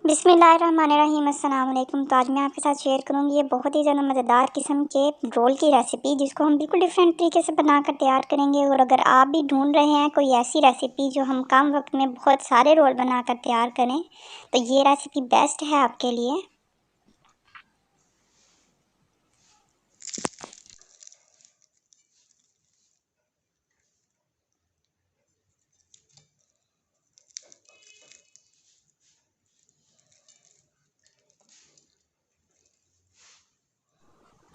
बिस्मिल्लाहिर्रहमानिर्रहीम अस्सलाम वालेकुम। तो आज मैं आपके साथ शेयर करूंगी ये बहुत ही ज़्यादा मज़ेदार किस्म के रोल की रेसिपी, जिसको हम बिल्कुल डिफरेंट तरीके से बनाकर तैयार करेंगे। और अगर आप भी ढूंढ रहे हैं कोई ऐसी रेसिपी जो हम कम वक्त में बहुत सारे रोल बनाकर तैयार करें, तो ये रेसिपी बेस्ट है आपके लिए।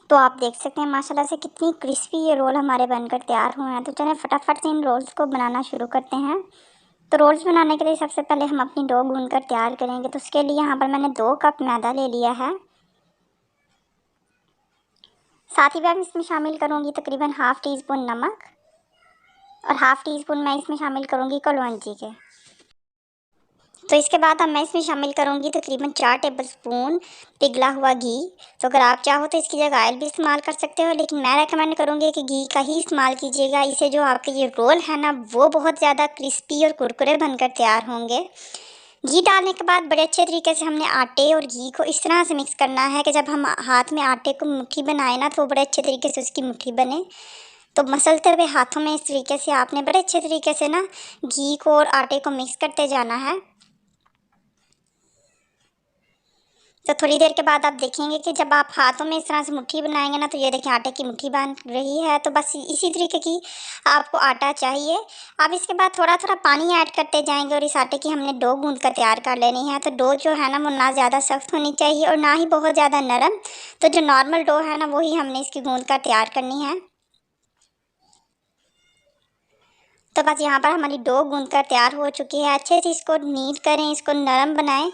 तो आप देख सकते हैं माशाल्लाह से कितनी क्रिस्पी ये रोल हमारे बनकर तैयार हुए हैं। तो चलें फटाफट से इन रोल्स को बनाना शुरू करते हैं। तो रोल्स बनाने के लिए सबसे पहले हम अपनी डो गूंद कर तैयार करेंगे। तो उसके लिए यहाँ पर मैंने 2 कप मैदा ले लिया है। साथ ही मैं इसमें शामिल करूँगी तकरीबन हाफ़ टी स्पून नमक और हाफ़ टी स्पून मैं इसमें शामिल करूँगी कलौंजी के। तो इसके बाद अब मैं इसमें शामिल करूँगी तकरीबन 4 टेबलस्पून पिघला हुआ घी। तो अगर आप चाहो तो इसकी जगह ऑयल भी इस्तेमाल कर सकते हो, लेकिन मैं रेकमेंड करूँगी कि घी का ही इस्तेमाल कीजिएगा। इससे जो आपके ये रोल है ना, वो बहुत ज़्यादा क्रिस्पी और कुरकुरे बनकर तैयार होंगे। घी डालने के बाद बड़े अच्छे तरीके से हमने आटे और घी को इस तरह से मिक्स करना है कि जब हम हाथ में आटे को मुट्ठी बनाए ना, तो बड़े अच्छे तरीके से उसकी मुट्ठी बने। तो मसलते हुए हाथों में इस तरीके से आपने बड़े अच्छे तरीके से ना घी को और आटे को मिक्स करते जाना है। तो थोड़ी देर के बाद आप देखेंगे कि जब आप हाथों में इस तरह से मुट्ठी बनाएंगे ना, तो ये देखिए आटे की मुट्ठी बन रही है। तो बस इसी तरीके की आपको आटा चाहिए। अब इसके बाद थोड़ा थोड़ा पानी ऐड करते जाएंगे और इस आटे की हमने डो गूंद कर तैयार कर लेनी है। तो डो जो है ना, वो ना ज़्यादा सख्त होनी चाहिए और ना ही बहुत ज़्यादा नरम। तो जो नॉर्मल डो है ना, वही हमने इसकी गूंद कर तैयार करनी है। तो बस यहाँ पर हमारी डो गूंद कर तैयार हो चुकी है। अच्छे से इसको नीट करें, इसको नरम बनाएं,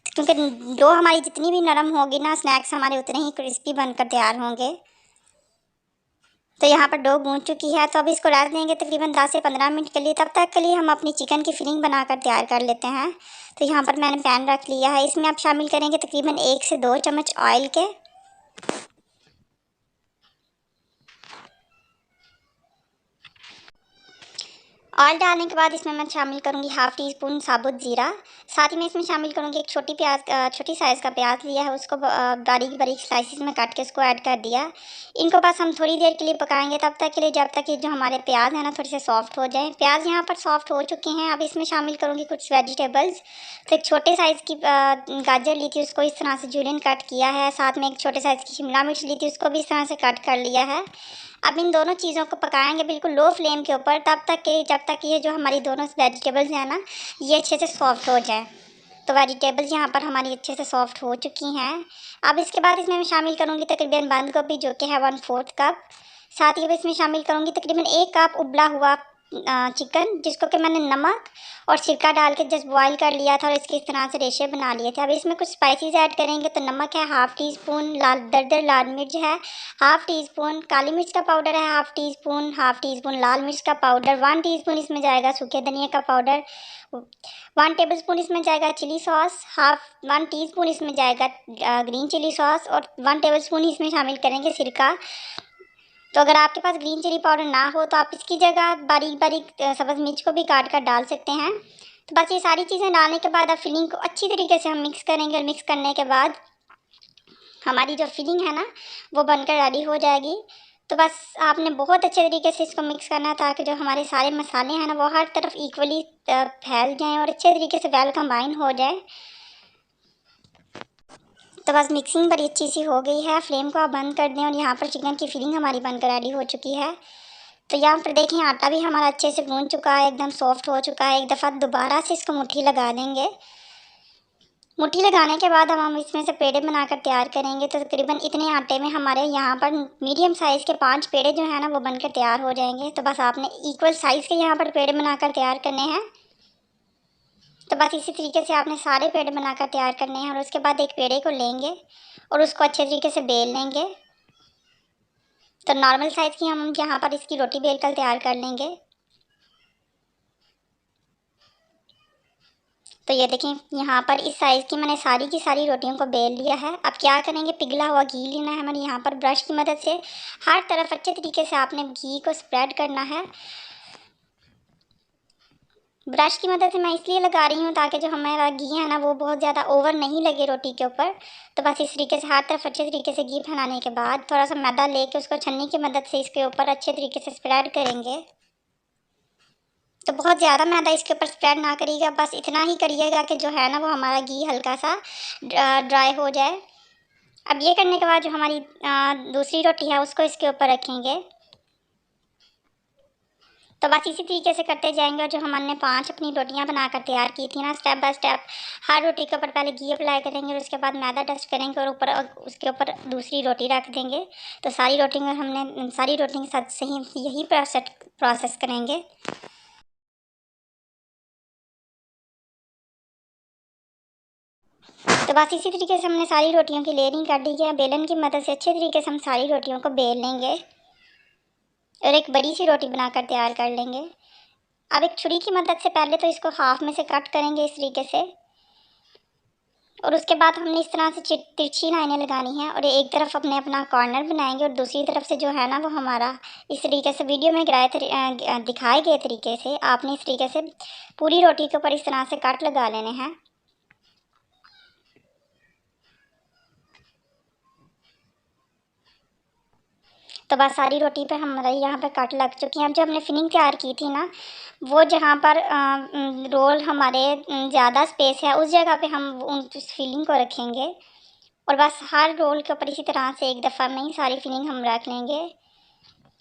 क्योंकि डो हमारी जितनी भी नरम होगी ना, स्नैक्स हमारे उतने ही क्रिस्पी बनकर तैयार होंगे। तो यहाँ पर डो गूंद चुकी है। तो अब इसको रख देंगे तकरीबन 10 से 15 मिनट के लिए। तब तक के लिए हम अपनी चिकन की फिलिंग बनाकर तैयार कर लेते हैं। तो यहाँ पर मैंने पैन रख लिया है। इसमें आप शामिल करेंगे तकरीबन 1 से 2 चम्मच ऑयल के। ऑयल डालने के बाद इसमें मैं शामिल करूंगी हाफ़ टी स्पून साबुत ज़ीरा। साथ ही मैं इसमें शामिल करूंगी एक छोटी साइज़ का प्याज लिया है, उसको बारीक बारीक स्लाइसिस में काट के उसको ऐड कर दिया। इनको बस हम थोड़ी देर के लिए पकाएंगे, तब तक के लिए जब तक ये जो हमारे प्याज है ना, थोड़े से सॉफ्ट हो जाए। प्याज यहाँ पर सॉफ्ट हो चुके हैं। अब इसमें शामिल करूँगी कुछ वेजिटेबल्स। तो एक छोटे साइज़ की गाजर ली थी, उसको इस तरह से जूलियन कट किया है। साथ में एक छोटे साइज़ की शिमला मिर्च ली थी, उसको भी इस तरह से कट कर लिया है। अब इन दोनों चीज़ों को पकाएंगे बिल्कुल लो फ्लेम के ऊपर, तब तक कि जब तक ये जो हमारी दोनों वेजिटेबल्स हैं ना, ये अच्छे से सॉफ्ट हो जाए। तो वेजिटेबल्स यहाँ पर हमारी अच्छे से सॉफ्ट हो चुकी हैं। अब इसके बाद इसमें मैं शामिल करूँगी तकरीबन बंद गोभी, जो कि है 1/4 कप। साथ ही अब इसमें शामिल करूँगी तकरीबन 1 कप उबला हुआ चिकन, जिसको कि मैंने नमक और सिरका डाल के जस्ट बॉईल कर लिया था और इसके इस तरह से रेशे बना लिए थे। अब इसमें कुछ स्पाइसेस ऐड करेंगे। तो नमक है हाफ़ टी स्पून, दरदर लाल मिर्च है हाफ़ टी स्पून, काली मिर्च का पाउडर है हाफ़ टी स्पून लाल मिर्च का पाउडर, 1 टीस्पून इसमें जाएगा सूखे धनिया का पाउडर, 1 टेबलस्पून इसमें जाएगा चिली सॉस, 1 टीस्पून इसमें जाएगा ग्रीन चिली सॉस और 1 टेबलस्पून इसमें शामिल करेंगे सिरका। तो अगर आपके पास ग्रीन चिली पाउडर ना हो, तो आप इसकी जगह बारीक बारीक सब्ज़ मिर्च को भी काट कर डाल सकते हैं। तो बस ये सारी चीज़ें डालने के बाद अब फिलिंग को अच्छी तरीके से हम मिक्स करेंगे और मिक्स करने के बाद हमारी जो फिलिंग है ना, वो बनकर रेडी हो जाएगी। तो बस आपने बहुत अच्छे तरीके से इसको मिक्स करना है, ताकि जो हमारे सारे मसाले हैं ना, वो हर तरफ इक्वली फैल जाएं और अच्छे तरीके से वेल कंबाइन हो जाए। तो बस मिक्सिंग बड़ी अच्छी सी हो गई है। फ्लेम को आप बंद कर दें और यहाँ पर चिकन की फिलिंग हमारी बनकर रेडी हो चुकी है। तो यहाँ पर देखें आटा भी हमारा अच्छे से गूंद चुका है, एकदम सॉफ्ट हो चुका है। एक दफ़ा दोबारा से इसको मुट्ठी लगा देंगे। मुट्ठी लगाने के बाद हम इसमें से पेड़े बनाकर तैयार करेंगे। तो तकरीबन इतने आटे में हमारे यहाँ पर मीडियम साइज़ के 5 पेड़े जो हैं ना, वो बनकर तैयार हो जाएंगे। तो बस आपने इक्वल साइज़ के यहाँ पर पेड़े बनाकर तैयार करने हैं। तो बस इसी तरीके से आपने सारे पेड़े बनाकर तैयार करने हैं और उसके बाद एक पेड़े को लेंगे और उसको अच्छे तरीके से बेल लेंगे। तो नॉर्मल साइज़ की हम यहाँ पर इसकी रोटी बेल कर तैयार कर लेंगे। तो ये देखें यहाँ पर इस साइज़ की मैंने सारी की सारी रोटियों को बेल लिया है। अब क्या करेंगे, पिघला हुआ घी लेना है हमारे यहाँ पर, ब्रश की मदद से हर तरफ अच्छे तरीके से आपने घी को स्प्रेड करना है। ब्रश की मदद से मैं इसलिए लगा रही हूँ ताकि जो हमारा घी है ना वो बहुत ज़्यादा ओवर नहीं लगे रोटी के ऊपर। तो बस इस तरीके से हर तरफ अच्छे तरीके से घी फैलाने के बाद थोड़ा सा मैदा लेके उसको छन्नी की मदद से इसके ऊपर अच्छे तरीके से स्प्रेड करेंगे। तो बहुत ज़्यादा मैदा इसके ऊपर स्प्रेड ना करिएगा, बस इतना ही करिएगा कि जो है ना वो हमारा घी हल्का सा ड्राई हो जाए। अब ये करने के बाद जो हमारी दूसरी रोटी है उसको इसके ऊपर रखेंगे। तो बस इसी तरीके से करते जाएंगे। और जो हमने 5 अपनी रोटियां बनाकर तैयार की थी ना, स्टेप बाय स्टेप हर रोटी के ऊपर पहले घी अप्लाई करेंगे और उसके बाद मैदा डस्ट करेंगे और ऊपर उसके ऊपर दूसरी रोटी रख देंगे। तो सारी रोटी में हमने सारी रोटी के साथ सही यही प्रोसेस करेंगे। तो बस इसी तरीके से हमने सारी रोटियों की लेयरिंग कर दी है। बेलन की मदद से अच्छे तरीके से हम सारी रोटियों को बेल लेंगे और एक बड़ी सी रोटी बनाकर तैयार कर लेंगे। अब एक छुरी की मदद से पहले तो इसको हाफ में से कट करेंगे इस तरीके से, और उसके बाद हमने इस तरह से तिरछी लाइनें लगानी है और एक तरफ अपने अपना कॉर्नर बनाएंगे और दूसरी तरफ से जो है ना वो हमारा इस तरीके से वीडियो में दिखाए गए तरीके से आपने इस तरीके से पूरी रोटी के ऊपर इस तरह से कट लगा लेने हैं। तो बस सारी रोटी पे हमारा यहाँ पे कट लग चुकी है। अब जो हमने फिलिंग तैयार की थी ना, वो जहाँ पर रोल हमारे ज़्यादा स्पेस है उस जगह पे हम उस फिलिंग को रखेंगे और बस हर रोल के ऊपर इसी तरह से एक दफ़ा में ही सारी फिलिंग हम रख लेंगे।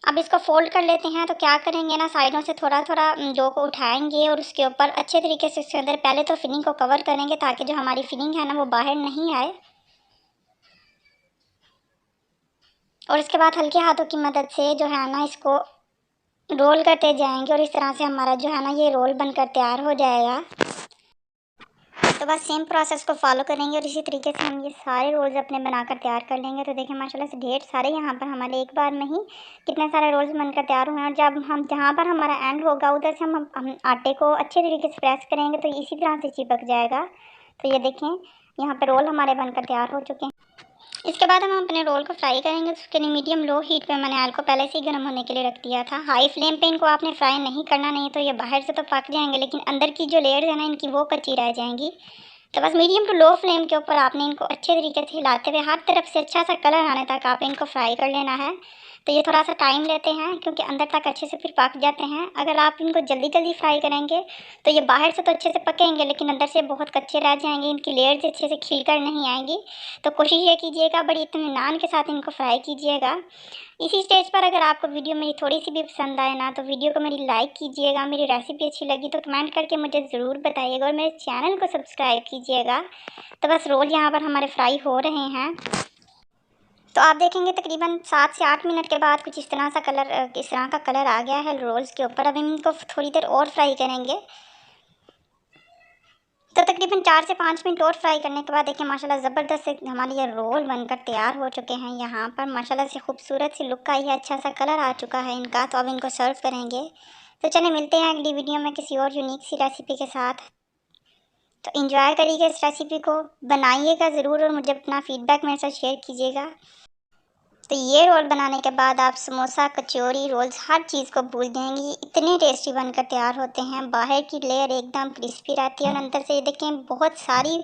अब इसको फोल्ड कर लेते हैं। तो क्या करेंगे ना, साइडों से थोड़ा थोड़ा डो को उठाएंगे और उसके ऊपर अच्छे तरीके से इसके अंदर पहले तो फिलिंग को कवर करेंगे ताकि जो हमारी फिलिंग है ना वो बाहर नहीं आए, और इसके बाद हल्के हाथों की मदद से जो है ना इसको रोल करते जाएंगे और इस तरह से हमारा जो है ना ये रोल बनकर तैयार हो जाएगा। तो बस सेम प्रोसेस को फॉलो करेंगे और इसी तरीके से हम ये सारे रोल्स अपने बनाकर तैयार कर लेंगे। तो देखिए माशाल्लाह से ढेर सारे यहाँ पर हमारे एक बार में ही कितने सारे रोल्स बनकर तैयार हुए हैं। और जब हम जहाँ पर हमारा एंड होगा उधर से हम आटे को अच्छे तरीके से प्रेस करेंगे तो इसी तरह से चिपक जाएगा। तो ये देखें यहाँ पर रोल हमारे बनकर तैयार हो चुके हैं। इसके बाद हम अपने रोल को फ्राई करेंगे। उसके लिए मीडियम लो हीट पे मैंने ऑयल को पहले से ही गर्म होने के लिए रख दिया था। हाई फ्लेम पे इनको आपने फ्राई नहीं करना, नहीं तो ये बाहर से तो पक जाएंगे लेकिन अंदर की जो लेयर्स है ना इनकी वो कच्ची रह जाएंगी। तो बस मीडियम टू लो फ्लेम के ऊपर आपने इनको अच्छे तरीके से हिलाते हुए हर तरफ से अच्छा सा कलर आने तक आप इनको फ्राई कर लेना है। तो ये थोड़ा सा टाइम लेते हैं क्योंकि अंदर तक अच्छे से फिर पक जाते हैं। अगर आप इनको जल्दी जल्दी फ्राई करेंगे तो ये बाहर से तो अच्छे से पकेंगे लेकिन अंदर से बहुत कच्चे रह जाएंगे, इनकी लेयर्स अच्छे से खिल कर नहीं आएंगी। तो कोशिश ये कीजिएगा बड़ी इत्मीनान के साथ इनको फ्राई कीजिएगा। इसी स्टेज पर अगर आपको वीडियो मेरी थोड़ी सी भी पसंद आए ना तो वीडियो को मेरी लाइक कीजिएगा। मेरी रेसिपी अच्छी लगी तो कमेंट करके मुझे ज़रूर बताइएगा और मेरे चैनल को सब्सक्राइब कीजिएगा। तो बस रोल यहाँ पर हमारे फ्राई हो रहे हैं। तो आप देखेंगे तकरीबन 7 से 8 मिनट के बाद कुछ इस तरह का कलर आ गया है रोल्स के ऊपर। अब हम इनको थोड़ी देर और फ्राई करेंगे। तो तकरीबन 4 से 5 मिनट और फ्राई करने के बाद देखिए माशाल्लाह ज़बरदस्त से हमारे ये रोल बनकर तैयार हो चुके हैं। यहाँ पर माशाल्लाह से खूबसूरत सी लुक आई है, अच्छा सा कलर आ चुका है इनका। तो अब इनको सर्व करेंगे। तो चलिए मिलते हैं अगली वीडियो में किसी और यूनिक सी रेसिपी के साथ। तो एंजॉय करिएगा इस रेसिपी को, बनाइएगा ज़रूर और मुझे अपना फ़ीडबैक मेरे साथ शेयर कीजिएगा। तो ये रोल बनाने के बाद आप समोसा, कचौरी, रोल्स हर चीज़ को भूल जाएंगे। ये इतने टेस्टी बनकर तैयार होते हैं। बाहर की लेयर एकदम क्रिस्पी रहती है और अंदर से ये देखें बहुत सारी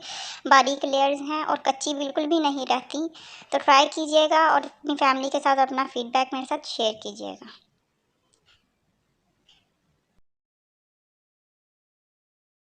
बारीक लेयर्स हैं और कच्ची बिल्कुल भी नहीं रहती। तो ट्राई कीजिएगा और अपनी फैमिली के साथ अपना फ़ीडबैक मेरे साथ शेयर कीजिएगा।